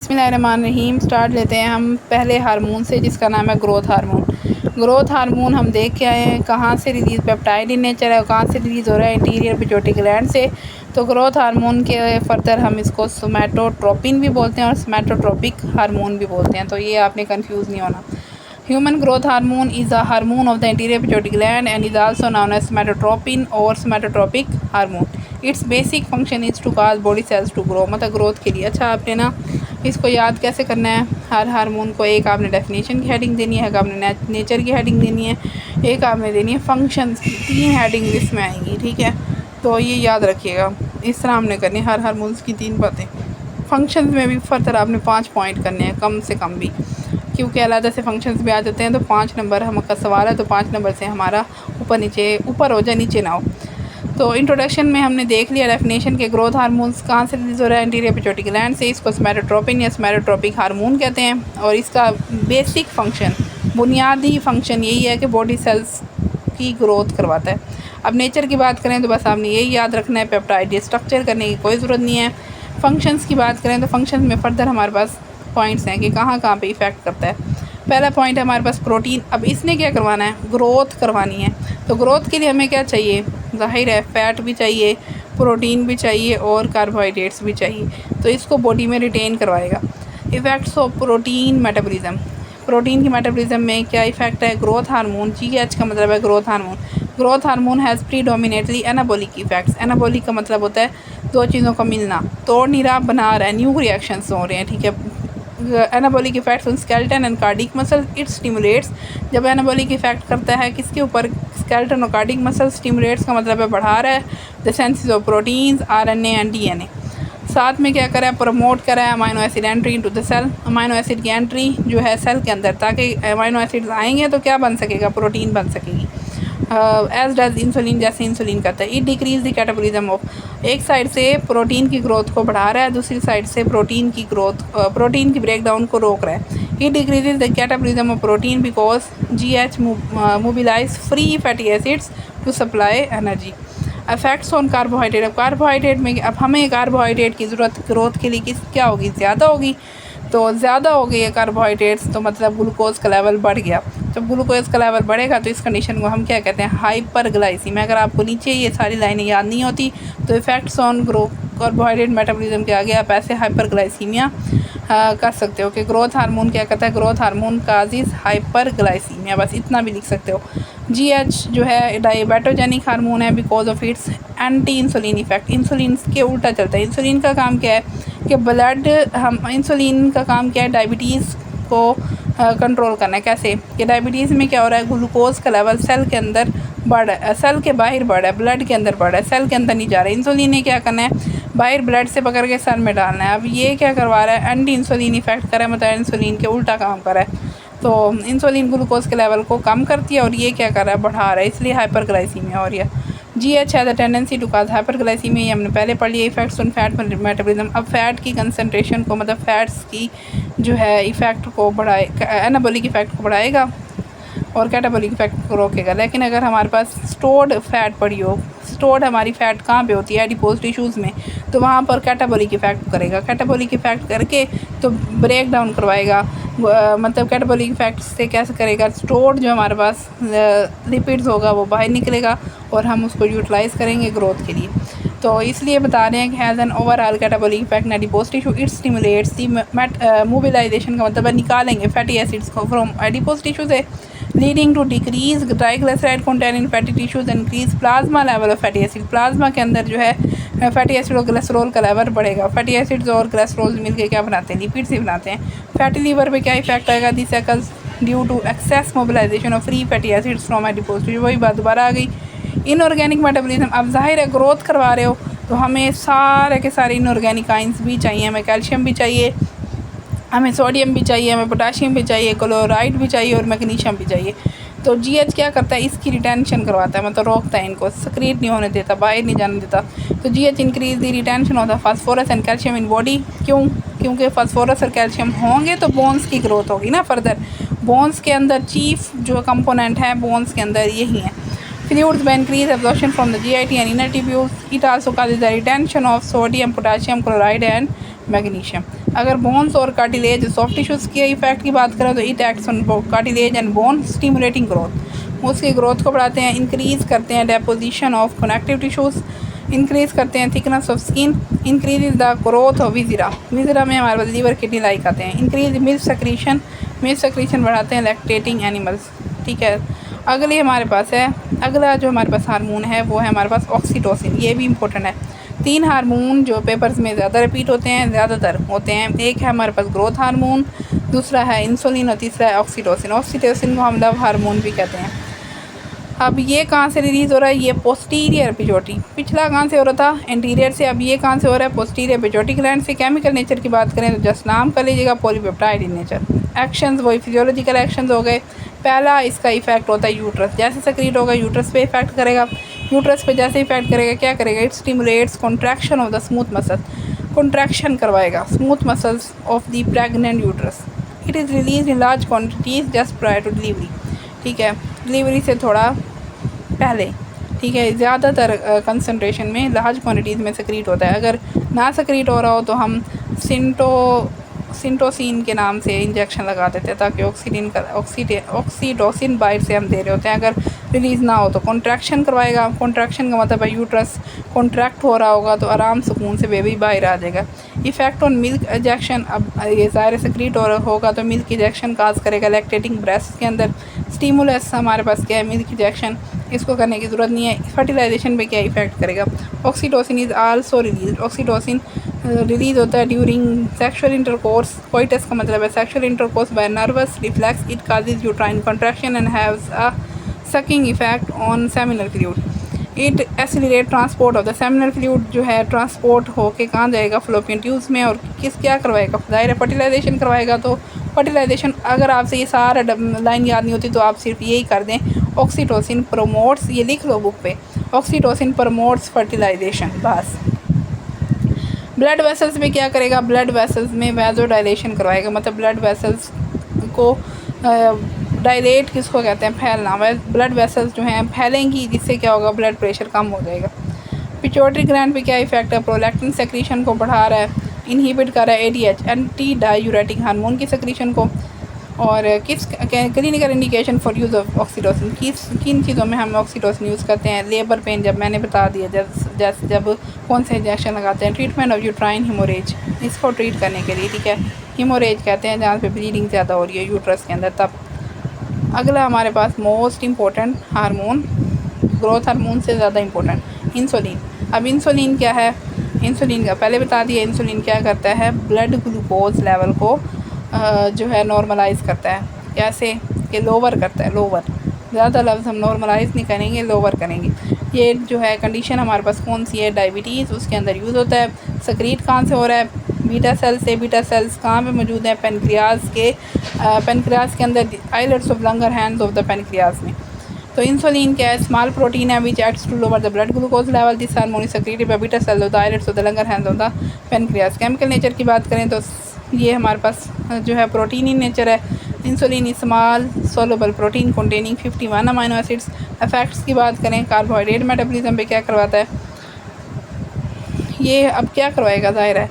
बिस्मिल्लाहिर्रहमानिर्रहीम। स्टार्ट लेते हैं हम पहले हार्मोन से, जिसका नाम है ग्रोथ हार्मोन। ग्रोथ हार्मोन हम देख के आए हैं कहाँ से रिलीज़, पेप्टाइड इन नेचर है, कहाँ से रिलीज़ हो रहा है, इंटीरियर पिट्यूटरी ग्लैंड से। तो ग्रोथ हार्मोन के फर्दर हम इसको सोमैटोट्रोपिन भी बोलते हैं और सोमैटोट्रोपिक हार्मोन भी बोलते हैं, तो ये आपने कंफ्यूज नहीं होना। Human growth hormone is a hormone of the anterior pituitary gland and is also known as somatotropin or somatotropic hormone. Its basic function is to cause body cells to grow, मतलब growth के लिए। अच्छा, आपने ना इसको याद कैसे करना है, हर हार्मोन को एक आपने डेफिनेशन की हेडिंग देनी है, एक आपने नेचर की हेडिंग देनी है, एक आपने देनी है फंक्शंस की। 3 हेडिंग इसमें आएंगी, ठीक है। तो ये याद रखिएगा, इस तरह हमने करनी है हर हार्मोन्स की 3 बातें। फंक्शंस में भी फर्दर आपने 5 पॉइंट करने हैं, कम से कम भी, क्योंकि अलग से फंक्शंस भी आ जाते हैं। तो 5 नंबर हमका सवाल है, तो 5 नंबर से हमारा ऊपर हो जाए, नीचे ना हो। तो इंट्रोडक्शन में हमने देख लिया डेफिनेशन के ग्रोथ हार्मोन्स कहाँ से रिलीज़ हो रहा है, एंटीरियर पिट्यूटरी ग्लैंड से। इसको सोमैटोट्रोपिन या सोमैटोट्रोपिक हार्मोन कहते हैं और इसका बेसिक फंक्शन, बुनियादी फंक्शन यही है कि बॉडी सेल्स की ग्रोथ करवाता है। अब नेचर की बात करें तो बस आपने यही याद रखना है, पेप्टाइड स्ट्रक्चर करने की कोई ज़रूरत नहीं है। फंक्शंस की बात करें तो फंक्शंस में फर्दर हमारे पास पॉइंट्स हैं कि कहाँ कहाँ पे इफ़ेक्ट करता है। पहला पॉइंट है हमारे पास प्रोटीन। अब इसने क्या करवाना है, ग्रोथ करवानी है। तो ग्रोथ के लिए हमें क्या चाहिए, ज़ाहिर है फैट भी चाहिए, प्रोटीन भी चाहिए और कार्बोहाइड्रेट्स भी चाहिए। तो इसको बॉडी में रिटेन करवाएगा। Effects of protein metabolism. Protein की मेटाबॉलिज्म में क्या इफ़ेक्ट है, ग्रोथ हार्मोन, GH का मतलब है growth hormone. Growth hormone has predominantly anabolic effects. Anabolic का मतलब होता है 2 चीज़ों का मिलना, तोड़ नहीं रहा, बना रहा है, न्यू रिएक्शंस हो रहे हैं, ठीक है। Anabolic effects on skeleton and cardiac muscle, it stimulates. जब एनाबॉलिक इफेक्ट करता है किसके ऊपर, स्केलेटन और कार्डिक मसल। स्टिमुलेट्स का मतलब है बढ़ा रहा है the synthesis of proteins, RNA and DNA। साथ में क्या करा है, प्रमोट करा है amino acid entry into the cell. Amino acid की एंट्री जो है सेल के अंदर, ताकि अमाइनो एसिड्स आएंगे तो क्या बन सकेगा, प्रोटीन बन सकेगी। एज डज इंसुलिन, जैसे इंसुलिन करता है। It decrease the catabolism of, एक साइड से प्रोटीन की ग्रोथ को बढ़ा रहा है, दूसरी साइड से प्रोटीन की ग्रोथ, प्रोटीन की ब्रेकडाउन को रोक रहा है। It decreases the catabolism of protein because GH mobilize free fatty acids to supply energy. Effects on carbohydrate. अब कार्बोहाइड्रेट में अब हमें कार्बोहाइड्रेट की ज़रूरत ग्रोथ के लिए क्या होगी, ज़्यादा होगी। तो ज़्यादा हो गई है कार्बोहाइड्रेट्स, तो मतलब ग्लूकोज का लेवल बढ़ गया। जब ग्लूकोज का लेवल बढ़ेगा तो इस कंडीशन को हम क्या कहते हैं, हाइपरग्लाइसीमिया। अगर आपको नीचे ये सारी लाइनें याद नहीं होती तो इफ़ेक्ट्स ऑन कार्बोहाइड्रेट मेटाबॉलिज्म के आगे आप ऐसे हाइपरग्लाइसीमिया कर सकते हो कि ग्रोथ हार्मोन क्या कहता है, ग्रोथ हार्मोन काजिज हाइपरग्लाइसीमिया, बस इतना भी लिख सकते हो। GH जो है डायबेटोजेनिक हार्मोन है because of its anti insulin effect. Insulin के उल्टा चलता है। इंसुलिन का काम क्या है कि इंसुलिन का काम क्या है, डायबिटीज़ को कंट्रोल करना है। कैसे कि डायबिटीज़ में क्या हो रहा है, ग्लूकोज का लेवल सेल के अंदर बढ़ रहा है, सेल के बाहर बढ़ रहा है, ब्लड के अंदर बढ़ रहा है, सेल के अंदर नहीं जा रहा है। इंसुलिन ने क्या करना है, बाहर ब्लड से पकड़ के सेल में डालना है। अब ये क्या करवा रहा है, एंटी इंसुलिन इफेक्ट कर रहा है, मतलब इंसुलिन के उल्टा काम कर रहा है। तो इंसुलिन ग्लूकोज के लेवल को कम करती है और ये क्या कर रहा है, बढ़ा रहा है, इसलिए हाइपरग्लाइसीमिया हो रही है। GH has a tendency to cause hyperglycemia, ये हमने पहले पढ़ लिया। Effects on fat metabolism. अब फैट की कंसनट्रेशन को, मतलब फैट्स की जो है इफ़ेक्ट को बढ़ाए, एनाबॉलिक इफेक्ट को बढ़ाएगा और कैटाबॉलिक इफेक्ट को रोकेगा। लेकिन अगर हमारे पास स्टोर्ड फैट पड़ी हो, स्टोर्ड हमारी फ़ैट कहाँ पे होती है, एडिपोज टिश्यूज़ में, तो वहाँ पर कैटाबॉलिक इफेक्ट करेगा। कैटाबॉलिक इफेक्ट करके तो ब्रेक डाउन करवाएगा, मतलब कैटाबॉलिक इफेक्ट से कैसे करेगा, स्टोर्ड जो हमारे पास लिपिड्स होगा वो बाहर निकलेगा और हम उसको यूटिलाइज़ करेंगे ग्रोथ के लिए। तो इसलिए बता रहे हैं कि has an overall catabolic effect adipose tissue. It stimulates the mobilization, का मतलब है निकालेंगे फैटी एसिड्स को फ्रॉम एडिपोज टिश्यू से, leading to decrease triglyceride content in fatty tissues, increase plasma level of fatty acid. Plasma के अंदर जो है फैटी एसिड और कोलेस्ट्रॉल का लेवल बढ़ेगा। फैटी एसिड्स और कोलेस्ट्रॉल मिलकर क्या बनाते हैं, लिपिड्स ही बनाते हैं। फैटी लीवर पे क्या इफेक्ट आएगा, this x due to excess mobilization of free fatty acids from adipose tissue. वही बात दोबारा आ गई। Inorganic metabolism. अब जाहिर है ग्रोथ करवा रहे हो तो हमें सारे के सारे इनऑर्गेनिक आइंस भी चाहिए, हमें कैल्शियम भी चाहिए, हमें सोडियम भी चाहिए, हमें पोटाशियम भी चाहिए, क्लोराइड भी चाहिए और मैग्नीशियम भी चाहिए। तो GH क्या करता है, इसकी रिटेंशन करवाता है, मतलब रोकता है, इनको सक्रिएट नहीं होने देता, बाहर नहीं जाने देता। तो GH इंक्रीज दी रिटेंशन होता है phosphorus and calcium in body. क्यों, क्योंकि फास्फोरस और कैल्शियम होंगे तो बोन्स की ग्रोथ होगी ना फर्दर। बोन्स के अंदर चीफ जो कंपोनेंट है बोन्स के अंदर यही है। Fluids may increase absorption from the GIT and inner tubules. It also causes the retention of sodium, potassium, chloride and magnesium. अगर बोन्स और कार्टिलेज सॉफ्ट टिश्यूज़ के इफेक्ट की बात करें तो it acts on cartilage and bone stimulating growth, उसकी growth को बढ़ाते हैं, इंक्रीज़ करते हैं deposition of connective tissues, increase करते हैं thickness of skin, increase the growth of viscera, viscera में हमारे पास लीवर किडनी लाइक आते हैं, इंक्रीज मिल्क सेक्रीशन बढ़ाते हैं लैक्टेटिंग एनिमल्स। ठीक है, अगली हमारे पास है, अगला जो हमारे पास हार्मोन है वो है हमारे पास ऑक्सीटोसिन। ये भी इंपॉर्टेंट है। 3 हार्मोन जो पेपर्स में ज़्यादा रिपीट होते हैं, ज़्यादातर होते हैं, एक है हमारे पास ग्रोथ हार्मोन, दूसरा है इंसुलिन और तीसरा है ऑक्सीटोसिन। ऑक्सीटोसिन को हम लव हार्मोन भी कहते हैं। अब ये कहाँ से रिलीज़ हो रहा है? ये पोस्टीरियर पिट्यूटरी, पिछला कहाँ से हो रहा था? एंटीरियर से। अब ये कहाँ से हो रहा है? पोस्टीरियर पिट्यूटरी ग्लैंड से। केमिकल नेचर की बात करें तो जस्ट नाम कर लीजिएगा, पॉलीपेप्टाइड इन नेचर। एक्शंस वही फिजियोलॉजिकल एक्शंस हो गए। पहला इसका इफेक्ट होता है यूट्रस, जैसे सेक्रेट होगा यूट्रस पे इफेक्ट करेगा। यूट्रस पे जैसे इफेक्ट करेगा क्या करेगा? It stimulates contraction of the smooth muscle, contraction करवाएगा smooth muscles of the pregnant uterus. It is release in large quantities just prior to delivery. ठीक है, डिलीवरी से थोड़ा पहले। ठीक है, ज़्यादातर कंसनट्रेशन में लार्ज क्वान्टिटीज़ में सेक्रीट होता है। अगर ना सेक्रीट हो रहा हो तो हम सिंटोसिन के नाम से इंजेक्शन लगा देते हैं ताकि ऑक्सीटोसिन बाहर से हम दे रहे होते हैं। अगर रिलीज़ ना हो तो कॉन्ट्रैक्शन करवाएगा। कॉन्ट्रैक्शन का मतलब है यूट्रस कॉन्ट्रैक्ट हो रहा होगा तो आराम सुकून से बेबी बाहर आ जाएगा। इफेक्ट ऑन मिल्क इंजेक्शन, अब ये ज़ाहिर सेक्रीट हो रहा होगा तो मिल्क इंजेक्शन काज करेगा लैक्टेटिंग ब्रेस्ट के अंदर। स्टीमुलस हमारे पास क्या है? मिल्क इंजेक्शन, इसको करने की ज़रूरत नहीं है। फर्टिलाइजेशन पे क्या इफेक्ट करेगा? Oxytocin is also release, oxytocin release होता है ड्यूरिंग सेक्सुअल इंटरकोर्स। कोइटस का मतलब है sexual intercourse by nervous reflex. It causes uterine contraction and haves a sucking effect on seminal fluid. It accelerate transport of the seminal fluid, जो है transport होके कहाँ जाएगा? फ्लोपियन ट्यूब्स में। और क्या करवाएगा? ज़ाहिर है फर्टिलाइजेशन करवाएगा। तो फर्टिलाइजेशन, अगर आपसे ये सारा लाइन याद नहीं होती तो आप सिर्फ यही कर दें, ऑक्सीटोसिन प्रमोट्स, ये लिख लो बुक पे, ऑक्सीटोसिन प्रमोट्स फर्टिलाइजेशन, बस। ब्लड वेसल्स में क्या करेगा? ब्लड वेसल्स में वैसोडाइलेशन करवाएगा, मतलब ब्लड वेसल्स को डायलेट किसको कहते हैं? फैलना। ब्लड वेसल्स जो हैं फैलेंगी, जिससे क्या होगा? ब्लड प्रेशर कम हो जाएगा। पिट्यूटरी ग्लैंड पे क्या इफेक्ट है? प्रोलैक्टिन सेक्रीशन को बढ़ा रहा है, इनहिबिट कर रहा है एडीएच एंटी डायूरेटिक हार्मोन की सेक्रीशन को। और किस clinical indication for use of oxytocin, किन चीज़ों में हम ऑक्सीटोसिन यूज़ करते हैं? लेबर पेन, जब मैंने बता दिया, जैसे जब कौन से इंजेक्शन लगाते हैं। ट्रीटमेंट ऑफ यूट्राइन हिमोरेज, इसको ट्रीट करने के लिए। ठीक है, हिमोरेज कहते हैं जहाँ पे ब्लीडिंग ज़्यादा हो रही है यूट्रस के अंदर, तब। अगला हमारे पास most important hormone, growth hormone से ज़्यादा इम्पोर्टेंट, इंसुलिन। अब इंसुलिन क्या है? इंसुलिन का पहले बता दिया। इंसुलिन क्या करता है? ब्लड ग्लूकोज लेवल को जो है नॉर्मलाइज़ करता है। कैसे? कि लोअर करता है, लोअर। ज़्यादा लफ्ज़ हम नॉर्मलाइज़ नहीं करेंगे, लोअर करेंगे। ये जो है कंडीशन हमारे पास कौन सी है? डायबिटीज़, उसके अंदर यूज़ होता है। सेक्रीट कहाँ से हो रहा है? बीटा सेल से। बीटा सेल्स कहाँ पे मौजूद हैं? पेनक्रियाज के अंदर, islets of Langerhans of the pancreas में। तो इंसुलिन क्या है? स्मॉल प्रोटीन है which acts to lower the blood glucose level. This hormone is secreted by beta cell of the islets of the Langerhans of the pancreas. Chemical nature की बात करें तो ये हमारे पास जो है प्रोटीन इन नेचर है। Insulin small soluble protein containing 51 amino acids. Effects की बात करें, कार्बोहाइड्रेट मेटाबॉलिज्म पे क्या करवाता है? ये अब क्या करवाएगा? ज़ाहिर है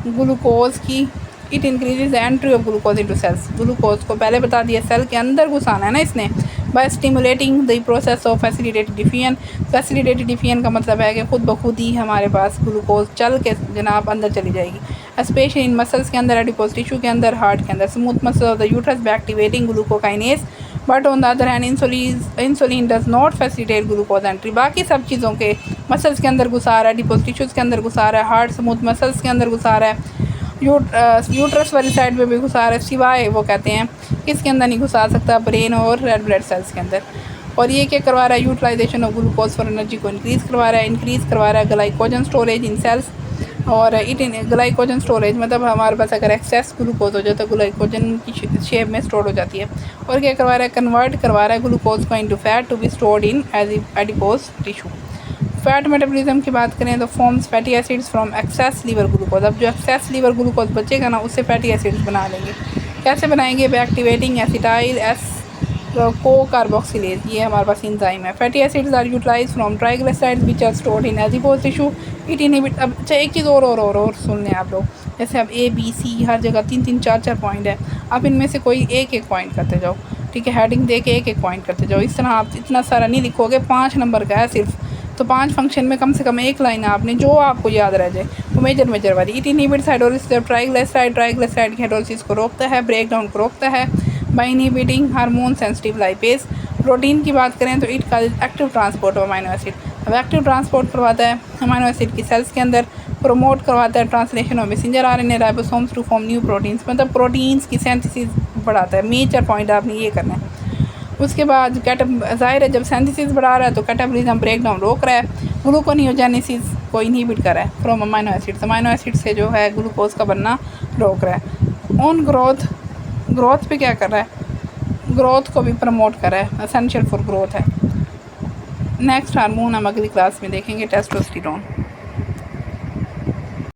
ग्लूकोज की, it increases the entry of glucose into cells. Glucose को पहले बता दिया सेल के अंदर घुसाना है ना इसने, by stimulating the process of facilitated diffusion. Facilitated diffusion का मतलब है कि खुद ब खुद ही हमारे पास ग्लूकोज चल के जनाब अंदर चली जाएगी। स्पेशली इन मसल्स के अंदर, एडिपोज टिश्यू के अंदर, हार्ट के अंदर, smooth muscle of the uterus by activating glucokinase. But on the other hand insulin does not facilitate glucose entry. बाकी सब चीज़ों के मसल्स के अंदर घुसा रहा है, एडिपोज टिश्यूज़ के अंदर घुसा रहा है, हार्ट स्मूथ मसल्स के अंदर घुसा रहा है, यूट्रस वाली साइड पे भी घुसा रहा है, सिवाय वो कहते हैं किसके अंदर नहीं घुसा सकता? ब्रेन और रेड ब्लड सेल्स के अंदर। और ये क्या करवा रहा है? Utilization of glucose for energy को इंक्रीज़ करवा रहा है, ग्लाइकोजन स्टोरेज इन सेल्स। और ग्लाइकोजन स्टोरेज मतलब हमारे पास अगर एक्सेस ग्लूकोज हो जाए तो ग्लाइकोजन की शेप में स्टोर हो जाती है। और क्या करवा रहा है? कन्वर्ट करवा रहा है ग्लूकोज को into fat to be stored in adipose tissue. Fat metabolism की बात करें तो forms fatty acids from excess liver glucose. अब जो एक्सेस लीवर ग्लूकोज बचेगा ना, उससे फैटी एसिड्स बना लेंगे। कैसे बनाएंगे? By activating acetyl CoA carboxylase, ये हमारे पास इंजाइम है। Fatty acids are utilize from triglycerides which are stored in adipose tissue. It inhibit. अब अच्छा एक चीज़ और सुन लें आप लोग, जैसे अब ए बी सी हर जगह 3-3 4-4 पॉइंट है, आप इनमें से कोई एक पॉइंट करते जाओ, ठीक है, हेडिंग दे के एक पॉइंट करते जाओ। इस तरह आप इतना सारा नहीं लिखोगे, 5 नंबर का है सिर्फ, तो 5 फंक्शन में कम से कम एक लाइन आपने जो आपको याद रह जाए वो मेजर वाली। इट इनहिबिट्स हाइड्रोलिसिस ट्राइग्लिसराइड की हाइड्रोलिसिस को रोकता है, ब्रेक डाउन को रोकता है by inhibiting hormone sensitive lipase. Protein की बात करें तो इट का active transport of amino acid, अब एक्टिव ट्रांसपोर्ट करवाता है अमाइनो एसिड की सेल्स के अंदर, प्रमोट करवाता है translation of messenger RNA ribosomes to form new proteins, मतलब प्रोटीन्स की सिंथेसिस बढ़ाता है। मेजर पॉइंट आपने ये करना है। उसके बाद ज़ाहिर है जब सिंथेसिस बढ़ा रहा है तो कैटाबॉलिज्म ब्रेक डाउन रोक रहा है, ग्लूकोनियोजेनेसिस को इनहिबिट कर रहा है फ्रॉम अमाइनो एसिड से जो है ग्लूकोज का बनना रोक रहा है। ऑन ग्रोथ पे क्या कर रहा है, ग्रोथ को भी प्रमोट कर रहा है, एसेंशियल फॉर ग्रोथ है। नेक्स्ट हार्मोन हम अगली क्लास में देखेंगे, टेस्टोस्टेरोन।